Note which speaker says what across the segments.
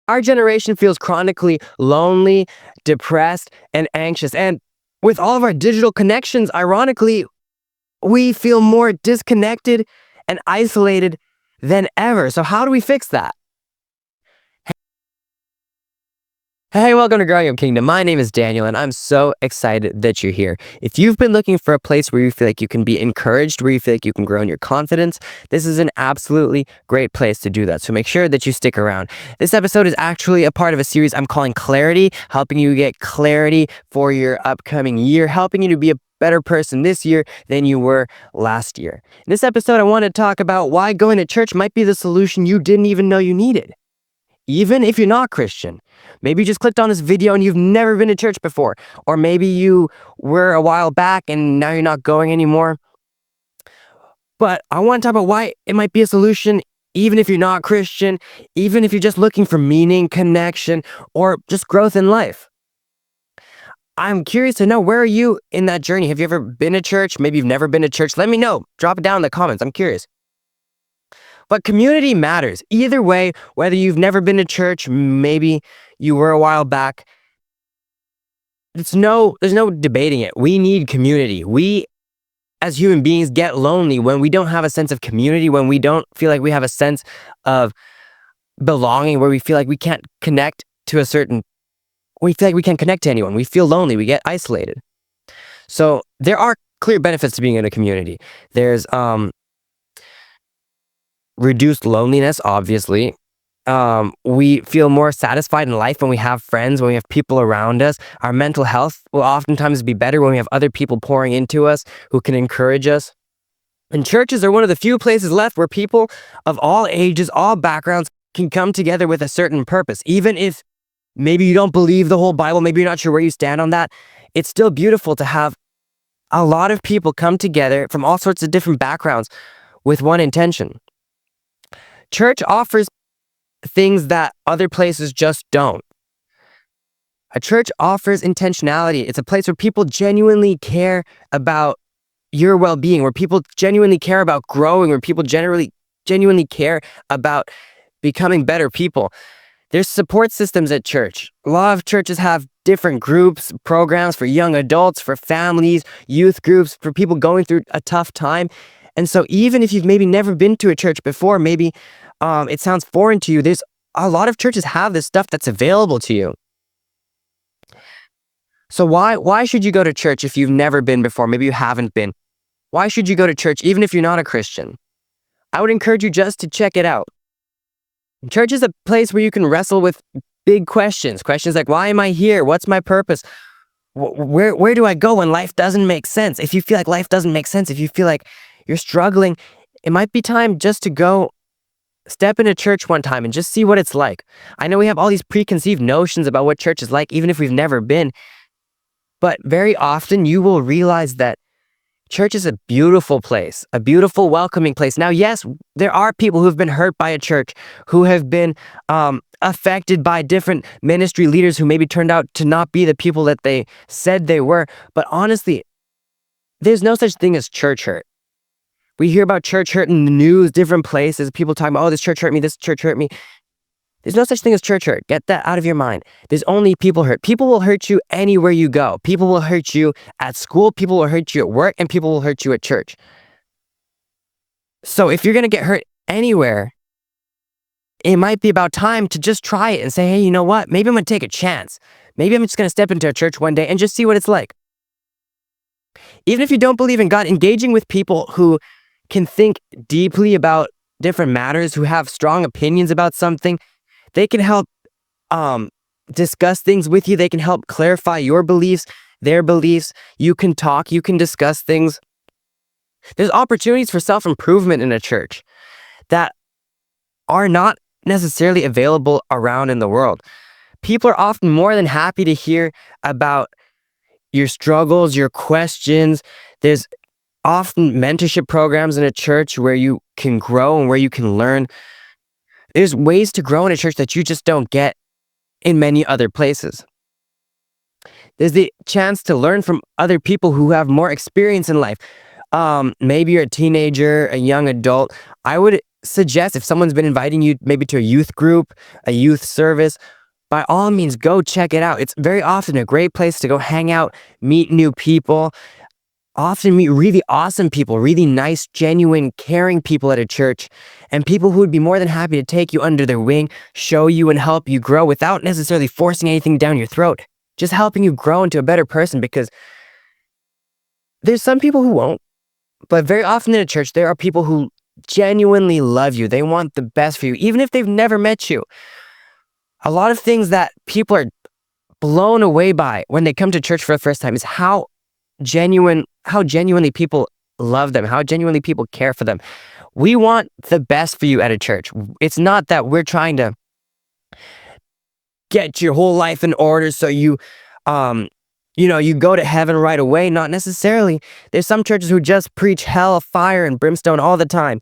Speaker 1: Our generation feels chronically lonely, depressed, and anxious. And with all of our digital connections, ironically, we feel more disconnected and isolated than ever. So, how do we fix that? Hey, welcome to Growing Your Kingdom. My name is Daniel, and I'm so excited that you're here. If you've been looking for a place where you feel like you can be encouraged, where you feel like you can grow in your confidence, this is an absolutely great place to do that. So make sure that you stick around. This episode is actually a part of a series I'm calling Clarity, helping you get clarity for your upcoming year, helping you to be a better person this year than you were last year. In this episode, I want to talk about why going to church might be the solution you didn't even know you needed. Even if you're not Christian. Maybe you just clicked on this video and you've never been to church before. Or maybe you were a while back and now you're not going anymore. But I want to talk about why it might be a solution even if you're not Christian, even if you're just looking for meaning, connection, or just growth in life. I'm curious to know, where are you in that journey? Have you ever been to church? Maybe you've never been to church. Let me know. Drop it down in the comments. I'm curious. But community matters. Either way, whether you've never been to church, maybe you were a while back, there's no debating it. We need community. We, as human beings, get lonely when we don't have a sense of community, when we don't feel like we have a sense of belonging, where we feel like we can't connect to we feel like we can't connect to anyone. We feel lonely. We get isolated. So there are clear benefits to being in a community. There's reduced loneliness, obviously. We feel more satisfied in life when we have friends, when we have people around us. Our mental health will oftentimes be better when we have other people pouring into us who can encourage us. And churches are one of the few places left where people of all ages, all backgrounds can come together with a certain purpose. Even if maybe you don't believe the whole Bible, maybe you're not sure where you stand on that, it's still beautiful to have a lot of people come together from all sorts of different backgrounds with one intention. Church offers things that other places just don't. A church offers intentionality. It's a place where people genuinely care about your well-being, where people genuinely care about growing, where people genuinely care about becoming better people. There's support systems at church. A lot of churches have different groups, programs for young adults, for families, youth groups, for people going through a tough time. And so even if you've maybe never been to a church before, maybe it sounds foreign to you, there's a lot of churches have this stuff that's available to you. So why should you go to church if you've never been before? Maybe you haven't been. Why should you go to church even if you're not a Christian? I would encourage you just to check it out. Church is a place where you can wrestle with big questions. Questions like, why am I here? What's my purpose? Where do I go when life doesn't make sense? If you feel like life doesn't make sense, if you feel like you're struggling, it might be time just to go step into church one time and just see what it's like. I know we have all these preconceived notions about what church is like, even if we've never been. But very often you will realize that church is a beautiful place, a beautiful, welcoming place. Now, yes, there are people who have been hurt by a church, who have been affected by different ministry leaders who maybe turned out to not be the people that they said they were. But honestly, there's no such thing as church hurt. We hear about church hurt in the news, different places, people talking about, oh, this church hurt me, this church hurt me. There's no such thing as church hurt. Get that out of your mind. There's only people hurt. People will hurt you anywhere you go. People will hurt you at school, people will hurt you at work, and people will hurt you at church. So if you're going to get hurt anywhere, it might be about time to just try it and say, hey, you know what? Maybe I'm going to take a chance. Maybe I'm just going to step into a church one day and just see what it's like. Even if you don't believe in God, engaging with people who can think deeply about different matters, who have strong opinions about something, they can help discuss things with you. They can help clarify your beliefs, their beliefs. You can talk, you can discuss things. There's opportunities for self-improvement in a church that are not necessarily available around in the world. People are often more than happy to hear about your struggles, your questions. There's often mentorship programs in a church where you can grow and where you can learn. There's ways to grow in a church that you just don't get in many other places. There's the chance to learn from other people who have more experience in life. Maybe you're a teenager, a young adult. I would suggest if someone's been inviting you maybe to a youth group, a youth service, by all means, go check it out. It's very often a great place to go hang out, meet new people, often meet really awesome people, really nice, genuine, caring people at a church, and people who would be more than happy to take you under their wing, show you and help you grow without necessarily forcing anything down your throat, just helping you grow into a better person, because there's some people who won't, but very often in a church, there are people who genuinely love you. They want the best for you, even if they've never met you. A lot of things that people are blown away by when they come to church for the first time is how genuinely people love them, how genuinely people care for them. We want the best for you at a church. It's not that we're trying to get your whole life in order so you go to heaven right away. Not necessarily. There's some churches who just preach hell, fire, and brimstone all the time.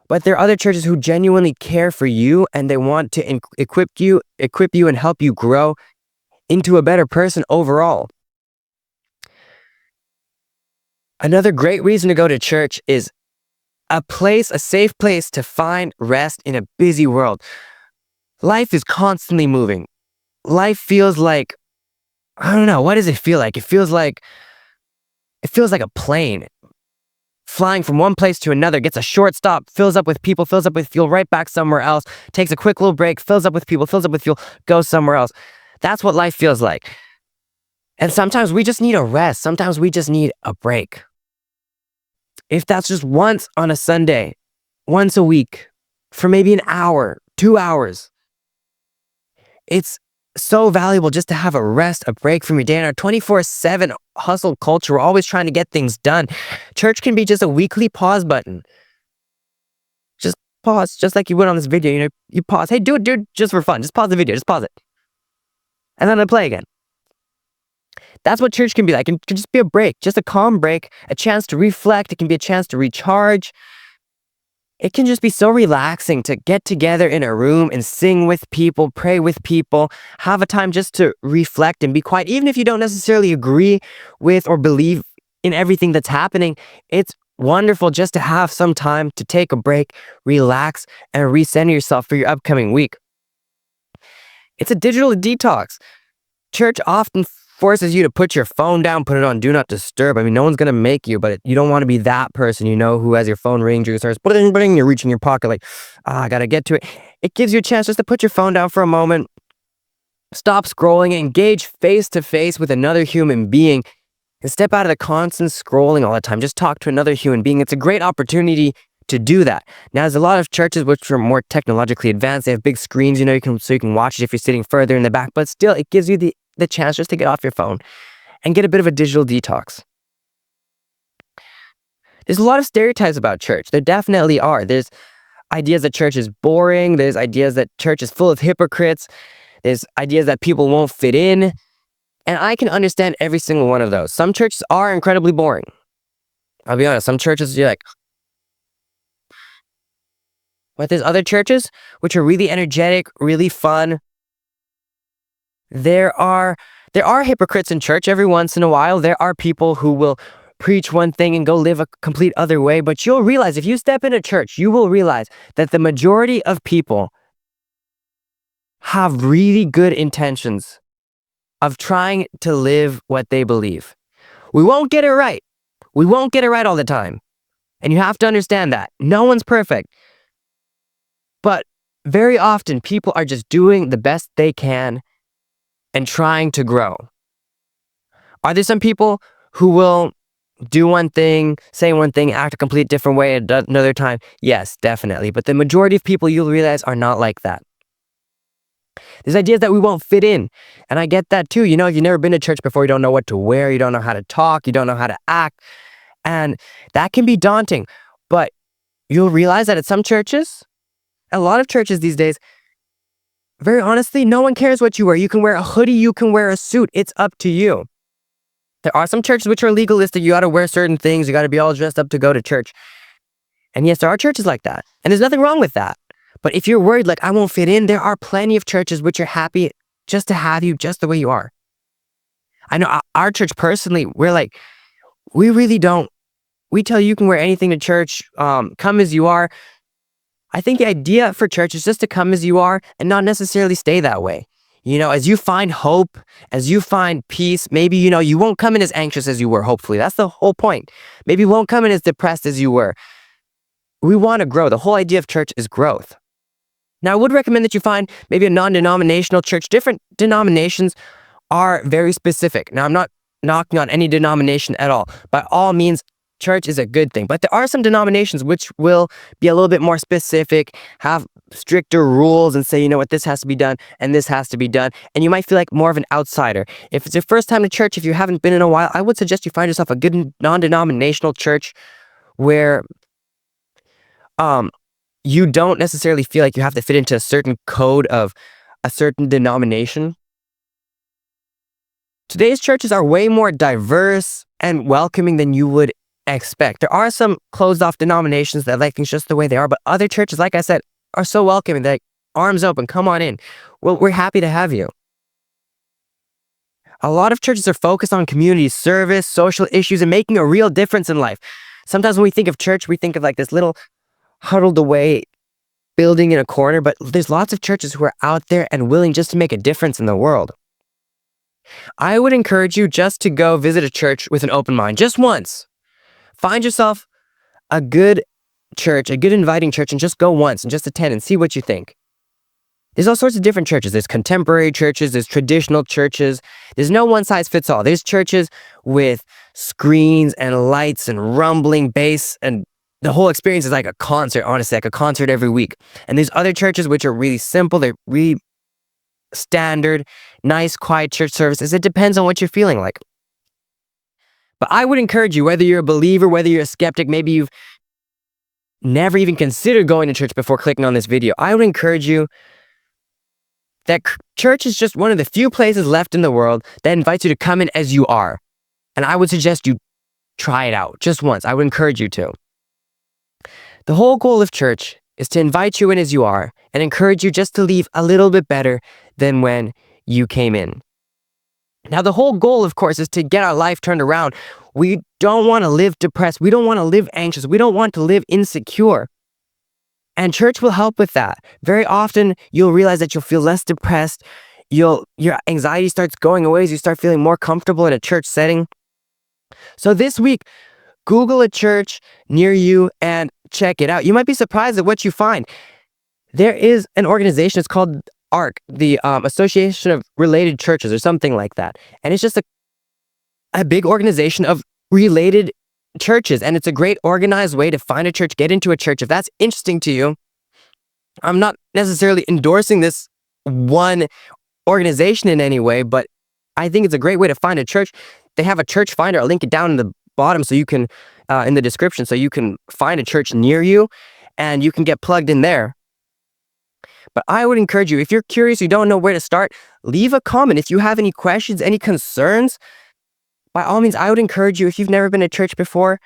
Speaker 1: But there are other churches who genuinely care for you, and they want to equip you and help you grow into a better person overall. Another great reason to go to church is a safe place to find rest in a busy world. Life is constantly moving. Life feels like, I don't know, what does it feel like? It feels like a plane flying from one place to another, gets a short stop, fills up with people, fills up with fuel, right back somewhere else, takes a quick little break, fills up with people, fills up with fuel, goes somewhere else. That's what life feels like. And sometimes we just need a rest. Sometimes we just need a break. If that's just once on a Sunday, once a week, for maybe an hour, 2 hours, it's so valuable just to have a rest, a break from your day. In our 24/7 hustle culture, we're always trying to get things done. Church can be just a weekly pause button. Just pause, just like you would on this video. You pause. Hey, do it, dude, just for fun. Just pause the video. Just pause it. And then I play again. That's what church can be like. It can just be a break, just a calm break, a chance to reflect. It can be a chance to recharge. It can just be so relaxing to get together in a room and sing with people, pray with people, have a time just to reflect and be quiet. Even if you don't necessarily agree with or believe in everything that's happening, it's wonderful just to have some time to take a break, relax, and recenter yourself for your upcoming week. It's a digital detox. Church often forces you to put your phone down, put it on do not disturb. I mean, no one's going to make you, but you don't want to be that person, who has your phone ring, starts bling, bling, you're reaching your pocket like, I got to get to it. It gives you a chance just to put your phone down for a moment, stop scrolling, engage face to face with another human being, and step out of the constant scrolling all the time. Just talk to another human being. It's a great opportunity to do that. Now, there's a lot of churches which are more technologically advanced. They have big screens, you can watch it if you're sitting further in the back, but still, it gives you the chance just to get off your phone and get a bit of a digital detox. There's a lot of stereotypes about church. There definitely are. There's ideas that church is boring. There's ideas that church is full of hypocrites. There's ideas that people won't fit in. And I can understand every single one of those. Some churches are incredibly boring. I'll be honest, some churches you're like, but there's other churches which are really energetic, really fun. There are hypocrites in church every once in a while. There are people who will preach one thing and go live a complete other way. But you'll realize, if you step into church, you will realize that the majority of people have really good intentions of trying to live what they believe. We won't get it right. We won't get it right all the time. And you have to understand that. No one's perfect. But very often, people are just doing the best they can and trying to grow. Are there some people who will do one thing, say one thing, act a complete different way at another time? Yes, definitely. But the majority of people, you'll realize, are not like that. There's ideas that we won't fit in. And I get that too. If you've never been to church before, you don't know what to wear, you don't know how to talk, you don't know how to act. And that can be daunting. But you'll realize that at some churches, a lot of churches these days, very honestly, no one cares what you wear. You can wear a hoodie, you can wear a suit. It's up to you. There are some churches which are legalistic. You got to wear certain things. You got to be all dressed up to go to church. And yes, there are churches like that. And there's nothing wrong with that. But if you're worried, like, I won't fit in, there are plenty of churches which are happy just to have you just the way you are. I know our church personally, we really don't. We tell you can wear anything to church. Come as you are. I think the idea for church is just to come as you are and not necessarily stay that way. As you find hope, as you find peace, maybe, you won't come in as anxious as you were, hopefully. That's the whole point. Maybe you won't come in as depressed as you were. We want to grow. The whole idea of church is growth. Now, I would recommend that you find maybe a non-denominational church. Different denominations are very specific. Now, I'm not knocking on any denomination at all. By all means, church is a good thing. But there are some denominations which will be a little bit more specific, have stricter rules, and say, this has to be done and this has to be done. And you might feel like more of an outsider. If it's your first time to church, if you haven't been in a while, I would suggest you find yourself a good non-denominational church where you don't necessarily feel like you have to fit into a certain code of a certain denomination. Today's churches are way more diverse and welcoming than you would expect. There are some closed off denominations that like things just the way they are, but other churches, like I said, are so welcoming. They're like, arms open, come on in. Well, we're happy to have you. A lot of churches are focused on community service, social issues, and making a real difference in life. Sometimes when we think of church, we think of like this little huddled away building in a corner, but there's lots of churches who are out there and willing just to make a difference in the world. I would encourage you just to go visit a church with an open mind, just once. Find yourself a good church, a good inviting church, and just go once and just attend and see what you think. There's all sorts of different churches. There's contemporary churches, there's traditional churches. There's no one size fits all. There's churches with screens and lights and rumbling bass, and the whole experience is like a concert, honestly, like a concert every week. And there's other churches which are really simple. They're really standard, nice, quiet church services. It depends on what you're feeling like. But I would encourage you, whether you're a believer, whether you're a skeptic, maybe you've never even considered going to church before clicking on this video, I would encourage you that church is just one of the few places left in the world that invites you to come in as you are. And I would suggest you try it out just once. I would encourage you to. The whole goal of church is to invite you in as you are and encourage you just to leave a little bit better than when you came in. Now, the whole goal, of course, is to get our life turned around. We don't want to live depressed. We don't want to live anxious. We don't want to live insecure. And church will help with that. Very often, you'll realize that you'll feel less depressed. Your anxiety starts going away as you start feeling more comfortable in a church setting. So this week, Google a church near you and check it out. You might be surprised at what you find. There is an organization, it's called ARC, the Association of Related Churches or something like that. And it's just a big organization of related churches. And it's a great organized way to find a church, get into a church. If that's interesting to you, I'm not necessarily endorsing this one organization in any way, but I think it's a great way to find a church. They have a church finder. I'll link it down in the bottom so you can, in the description, so you can find a church near you and you can get plugged in there. But I would encourage you, if you're curious, you don't know where to start, leave a comment. If you have any questions, any concerns, by all means, I would encourage you, if you've never been to church before,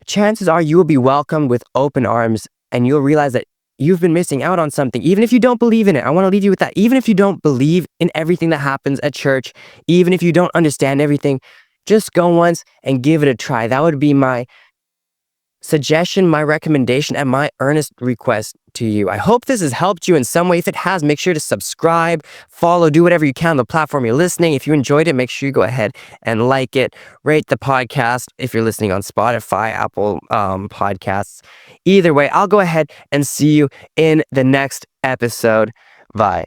Speaker 1: chances are you will be welcomed with open arms and you'll realize that you've been missing out on something. Even if you don't believe in it, I want to leave you with that. Even if you don't believe in everything that happens at church, even if you don't understand everything, just go once and give it a try. That would be my suggestion, my recommendation, and my earnest request to you. I hope this has helped you in some way. If it has, make sure to subscribe, follow, do whatever you can on the platform you're listening. If you enjoyed it, make sure you go ahead and like it, rate the podcast if you're listening on Spotify, Apple Podcasts. Either way, I'll go ahead and see you in the next episode. Bye.